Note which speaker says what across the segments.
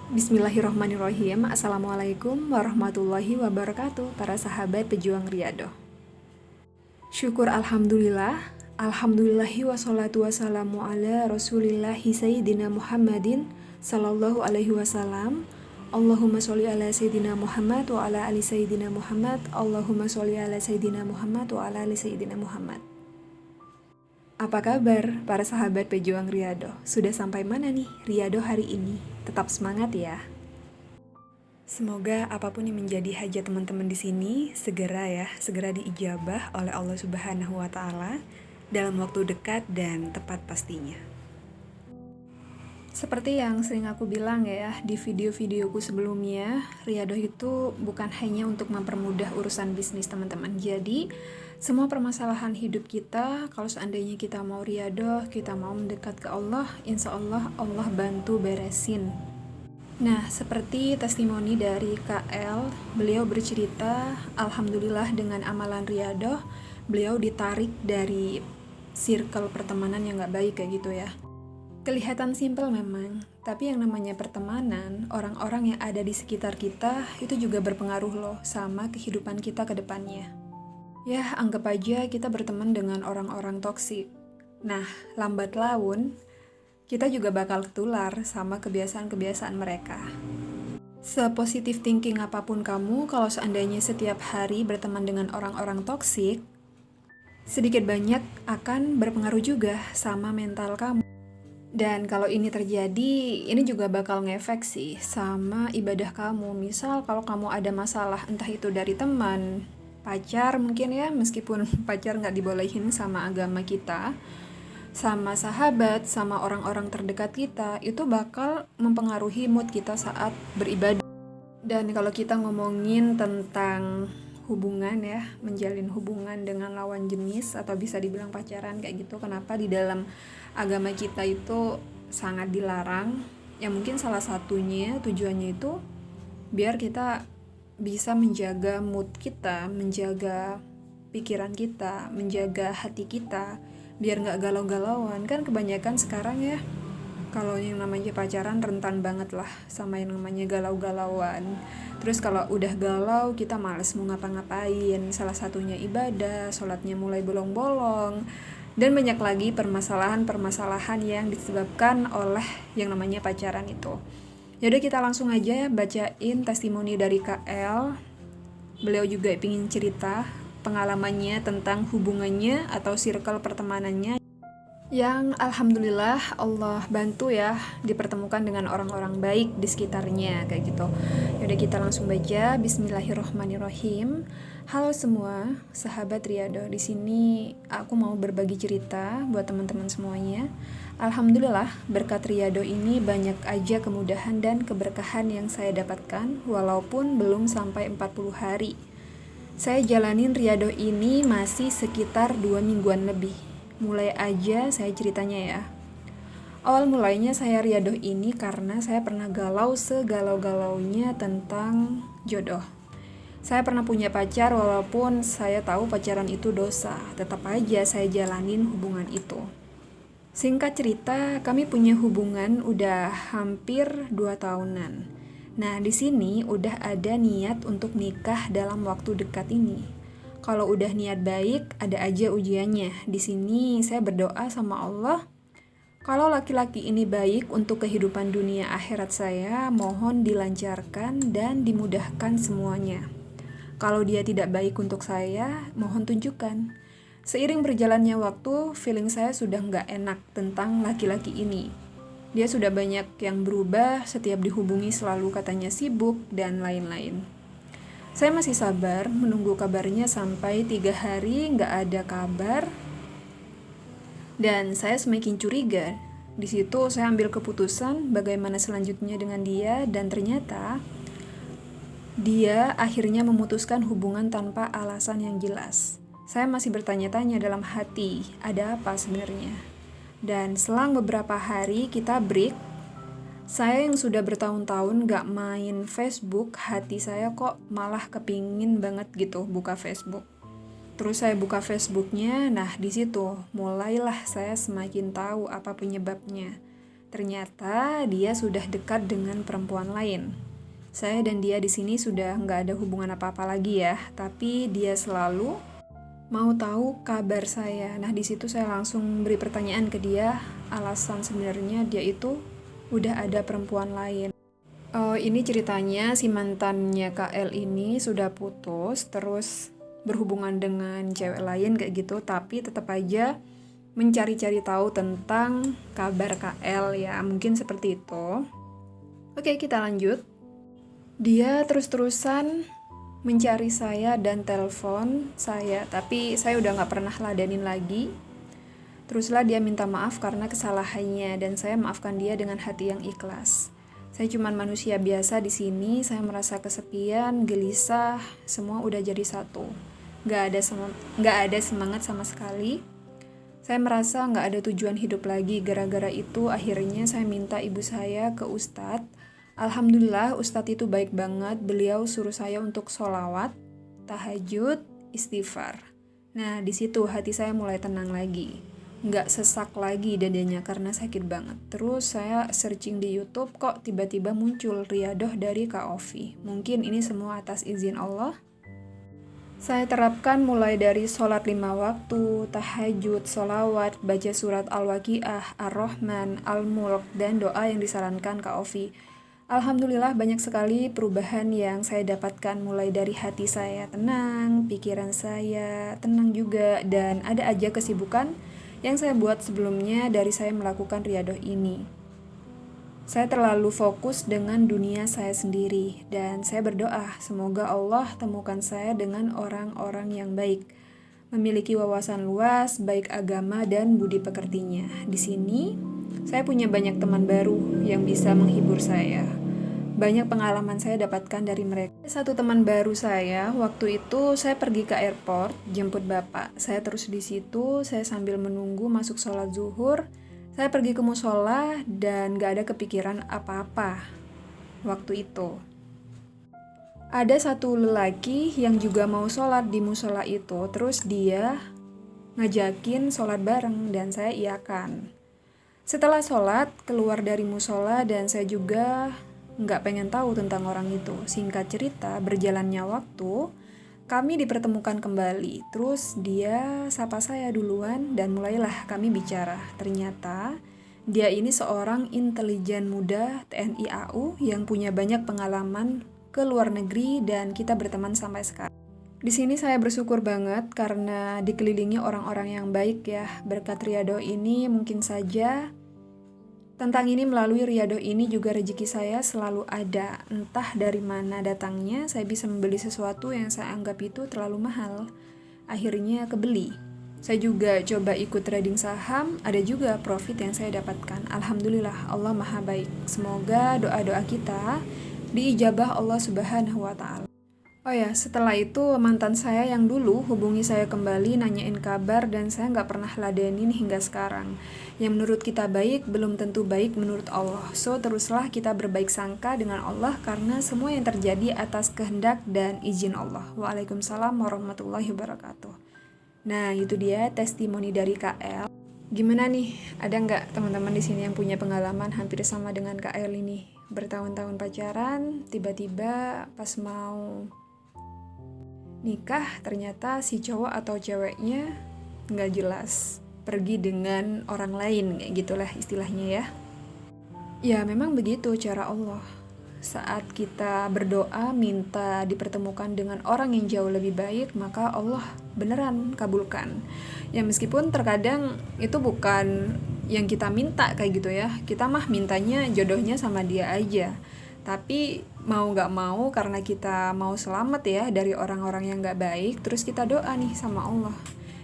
Speaker 1: Bismillahirrahmanirrahim. Assalamualaikum warahmatullahi wabarakatuh, para sahabat pejuang Riyadhah. Syukur alhamdulillah, alhamdulillahi wassalatu wassalamu ala rasulillahi sayyidina Muhammadin sallallahu alaihi wasallam. Allahumma sholli ala sayyidina Muhammad wa ala ali sayyidina Muhammad. Allahumma sholli ala sayyidina Muhammad wa ala ali sayyidina Muhammad. Apa kabar para sahabat pejuang Riyadhah? Sudah sampai mana nih Riyadhah hari ini? Tetap semangat ya. Semoga apapun yang menjadi hajat teman-teman di sini segera diijabah oleh Allah Subhanahu wa taala dalam waktu dekat dan tepat pastinya. Seperti yang sering aku bilang ya di video-videoku sebelumnya, Riyadhah itu bukan hanya untuk mempermudah urusan bisnis teman-teman. Jadi, semua permasalahan hidup kita, kalau seandainya kita mau Riyadhah, kita mau mendekat ke Allah, insya Allah Allah bantu beresin. Nah, seperti testimoni dari KL, beliau bercerita, alhamdulillah dengan amalan Riyadhah, beliau ditarik dari circle pertemanan yang gak baik kayak gitu ya. Kelihatan simpel memang, tapi yang namanya pertemanan, orang-orang yang ada di sekitar kita itu juga berpengaruh loh sama kehidupan kita ke depannya. Ya, anggap aja kita berteman dengan orang-orang toksik. Nah, lambat laun, kita juga bakal ketular sama kebiasaan-kebiasaan mereka. Sepositif thinking apapun kamu, kalau seandainya setiap hari berteman dengan orang-orang toksik, sedikit banyak akan berpengaruh juga sama mental kamu. Dan kalau ini terjadi, ini juga bakal ngefek sih sama ibadah kamu. Misal kalau kamu ada masalah, entah itu dari teman, pacar mungkin ya, meskipun pacar nggak dibolehin sama agama kita, sama sahabat, sama orang-orang terdekat kita, itu bakal mempengaruhi mood kita saat beribadah. Dan kalau kita ngomongin tentang hubungan ya, menjalin hubungan dengan lawan jenis atau bisa dibilang pacaran kayak gitu, kenapa di dalam agama kita itu sangat dilarang? Ya mungkin salah satunya tujuannya itu biar kita bisa menjaga mood kita, menjaga pikiran kita, menjaga hati kita, biar nggak galau-galauan. Kan kebanyakan sekarang ya, kalau yang namanya pacaran rentan banget lah sama yang namanya galau-galauan. Terus kalau udah galau, kita males mau ngapa-ngapain. Salah satunya ibadah, sholatnya mulai bolong-bolong. Dan banyak lagi permasalahan-permasalahan yang disebabkan oleh yang namanya pacaran itu. Yaudah kita langsung aja bacain testimoni dari KL. Beliau juga ingin cerita pengalamannya tentang hubungannya atau circle pertemanannya yang alhamdulillah Allah bantu ya dipertemukan dengan orang-orang baik di sekitarnya kayak gitu. Yaudah kita langsung baca. Bismillahirrohmanirrohim. Halo semua sahabat Riyadhah, di sini aku mau berbagi cerita buat teman-teman semuanya. Alhamdulillah berkat Riyadhah ini banyak aja kemudahan dan keberkahan yang saya dapatkan walaupun belum sampai 40 hari. Saya jalanin Riyadhah ini masih sekitar 2 mingguan lebih. Mulai aja saya ceritanya ya. Awal mulainya saya Riyadhah ini karena saya pernah galau segalau-galaunya tentang jodoh. Saya pernah punya pacar walaupun saya tahu pacaran itu dosa, tetap aja saya jalanin hubungan itu. Singkat cerita, kami punya hubungan udah hampir 2 tahunan. Nah, di sini udah ada niat untuk nikah dalam waktu dekat ini. Kalau udah niat baik, ada aja ujiannya. Di sini saya berdoa sama Allah, kalau laki-laki ini baik untuk kehidupan dunia akhirat saya, mohon dilancarkan dan dimudahkan semuanya. Kalau dia tidak baik untuk saya, mohon tunjukkan. Seiring berjalannya waktu, feeling saya sudah nggak enak tentang laki-laki ini. Dia sudah banyak yang berubah, setiap dihubungi selalu katanya sibuk, dan lain-lain. Saya masih sabar menunggu kabarnya sampai 3 hari nggak ada kabar. Dan saya semakin curiga. Di situ saya ambil keputusan bagaimana selanjutnya dengan dia, dan ternyata dia akhirnya memutuskan hubungan tanpa alasan yang jelas. Saya masih bertanya-tanya dalam hati, ada apa sebenarnya? Dan selang beberapa hari kita break, Saya yang sudah bertahun-tahun gak main Facebook, hati saya kok malah kepingin banget gitu buka Facebook. Terus saya buka Facebooknya, nah di situ mulailah saya semakin tahu apa penyebabnya. Ternyata dia sudah dekat dengan perempuan lain. Saya dan dia di sini sudah nggak ada hubungan apa-apa lagi ya, tapi dia selalu mau tahu kabar saya. Nah di situ saya langsung beri pertanyaan ke dia, alasan sebenarnya dia itu udah ada perempuan lain. Oh, ini ceritanya si mantannya KL ini sudah putus, terus berhubungan dengan cewek lain kayak gitu, tapi tetap aja mencari-cari tahu tentang kabar KL ya, mungkin seperti itu. Oke, kita lanjut. Dia terus-terusan mencari saya dan telepon saya, tapi saya udah gak pernah ladenin lagi. Teruslah dia minta maaf karena kesalahannya dan saya maafkan dia dengan hati yang ikhlas. Saya cuman manusia biasa di sini, saya merasa kesepian, gelisah, semua udah jadi satu. Gak ada semangat sama sekali. Saya merasa gak ada tujuan hidup lagi. Gara-gara itu akhirnya saya minta ibu saya ke Ustadz. Alhamdulillah Ustadz itu baik banget. Beliau suruh saya untuk sholawat, tahajud, istighfar. Nah di situ hati saya mulai tenang lagi. Nggak sesak lagi dadanya karena sakit banget. Terus saya searching di YouTube, kok tiba-tiba muncul riyadoh dari Kak Ovi. Mungkin ini semua atas izin Allah. Saya terapkan mulai dari sholat 5 waktu, tahajud, sholawat, baca surat Al-Waqiah, Ar-Rahman, Al-Mulk, dan doa yang disarankan Kak Ovi. Alhamdulillah banyak sekali perubahan yang saya dapatkan, mulai dari hati saya tenang, pikiran saya tenang juga, dan ada aja kesibukan yang saya buat sebelumnya dari saya melakukan riyadoh ini. Saya terlalu fokus dengan dunia saya sendiri dan saya berdoa semoga Allah temukan saya dengan orang-orang yang baik, memiliki wawasan luas, baik agama dan budi pekertinya. Di sini saya punya banyak teman baru yang bisa menghibur saya. Banyak pengalaman saya dapatkan dari mereka. Satu teman baru saya, waktu itu saya pergi ke airport, jemput bapak. Saya terus di situ, saya sambil menunggu masuk sholat zuhur. Saya pergi ke musola dan gak ada kepikiran apa-apa waktu itu. Ada satu lelaki yang juga mau sholat di musola itu, terus dia ngajakin sholat bareng dan saya iakan. Setelah sholat, keluar dari musola dan saya juga nggak pengen tahu tentang orang itu. Singkat cerita, berjalannya waktu, kami dipertemukan kembali. Terus dia sapa saya duluan dan mulailah kami bicara. Ternyata dia ini seorang intelijen muda TNI AU yang punya banyak pengalaman ke luar negeri dan kita berteman sampai sekarang. Di sini saya bersyukur banget karena dikelilingi orang-orang yang baik ya. Berkat riyadoh ini mungkin saja tentang ini melalui riyadoh ini juga rezeki saya selalu ada. Entah dari mana datangnya, saya bisa membeli sesuatu yang saya anggap itu terlalu mahal. Akhirnya kebeli. Saya juga coba ikut trading saham, ada juga profit yang saya dapatkan. Alhamdulillah, Allah Maha Baik. Semoga doa-doa kita diijabah Allah Subhanahu wa Ta'ala. Oh ya, setelah itu mantan saya yang dulu hubungi saya kembali, nanyain kabar, dan saya nggak pernah ladenin hingga sekarang. Yang menurut kita baik, belum tentu baik menurut Allah. So, teruslah kita berbaik sangka dengan Allah karena semua yang terjadi atas kehendak dan izin Allah. Waalaikumsalam warahmatullahi wabarakatuh. Nah, itu dia testimoni dari KL. Gimana nih? Ada nggak teman-teman di sini yang punya pengalaman hampir sama dengan KL ini? Bertahun-tahun pacaran, tiba-tiba pas mau nikah ternyata si cowok atau ceweknya nggak jelas, pergi dengan orang lain, kayak gitulah istilahnya ya. Ya memang begitu cara Allah. Saat kita berdoa minta dipertemukan dengan orang yang jauh lebih baik, maka Allah beneran kabulkan. Ya meskipun terkadang itu bukan yang kita minta kayak gitu ya, kita mah mintanya jodohnya sama dia aja. Tapi mau gak mau karena kita mau selamat ya dari orang-orang yang gak baik, terus kita doa nih sama Allah.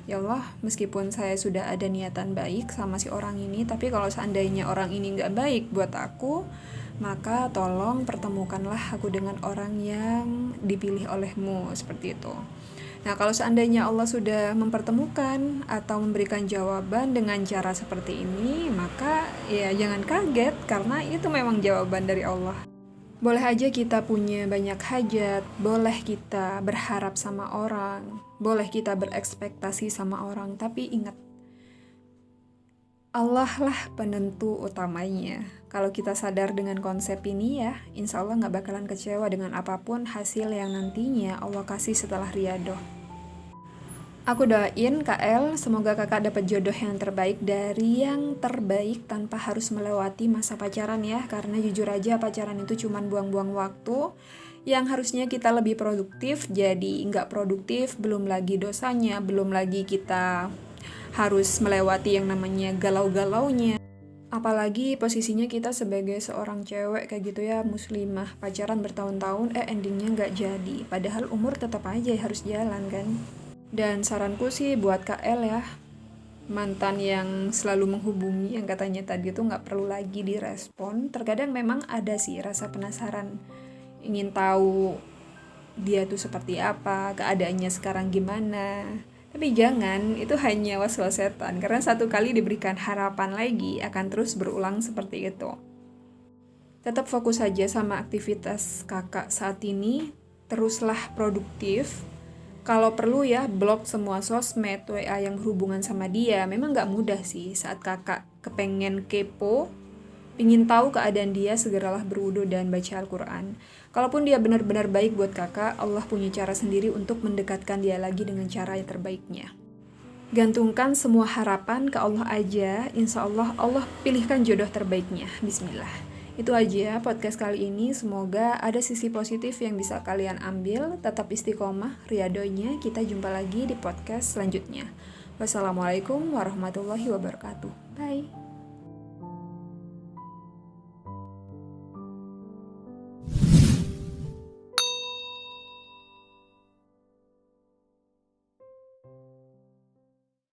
Speaker 1: Ya Allah, meskipun saya sudah ada niatan baik sama si orang ini, tapi kalau seandainya orang ini gak baik buat aku, maka tolong pertemukanlah aku dengan orang yang dipilih olehmu, seperti itu. Nah, kalau seandainya Allah sudah mempertemukan atau memberikan jawaban dengan cara seperti ini, maka ya jangan kaget karena itu memang jawaban dari Allah. Boleh aja kita punya banyak hajat, boleh kita berharap sama orang, boleh kita berekspektasi sama orang, tapi ingat, Allah lah penentu utamanya. Kalau kita sadar dengan konsep ini ya, insya Allah gak bakalan kecewa dengan apapun hasil yang nantinya Allah kasih setelah riyadhah. Aku doain KL, semoga kakak dapat jodoh yang terbaik dari yang terbaik tanpa harus melewati masa pacaran ya. Karena jujur aja pacaran itu cuma buang-buang waktu yang harusnya kita lebih produktif, jadi nggak produktif, belum lagi dosanya, belum lagi kita harus melewati yang namanya galau-galaunya. Apalagi posisinya kita sebagai seorang cewek kayak gitu ya, muslimah, pacaran bertahun-tahun, endingnya nggak jadi. Padahal umur tetap aja harus jalan kan. Dan saranku sih buat KL ya, mantan yang selalu menghubungi, yang katanya tadi tuh nggak perlu lagi direspon. Terkadang memang ada sih rasa penasaran, ingin tahu dia tuh seperti apa, keadaannya sekarang gimana. Tapi jangan, itu hanya was-was setan, karena satu kali diberikan harapan lagi akan terus berulang seperti itu. Tetap fokus saja sama aktivitas kakak saat ini, teruslah produktif. Kalau perlu ya, blok semua sosmed, WA yang berhubungan sama dia. Memang gak mudah sih saat kakak kepengen kepo, ingin tahu keadaan dia, segeralah berwudu dan baca Al-Quran. Kalaupun dia benar-benar baik buat kakak, Allah punya cara sendiri untuk mendekatkan dia lagi dengan cara yang terbaiknya. Gantungkan semua harapan ke Allah aja, insya Allah Allah pilihkan jodoh terbaiknya. Bismillah. Itu aja podcast kali ini, semoga ada sisi positif yang bisa kalian ambil. Tetap istiqomah, riyadhahnya. Kita jumpa lagi di podcast selanjutnya. Wassalamualaikum warahmatullahi wabarakatuh. Bye.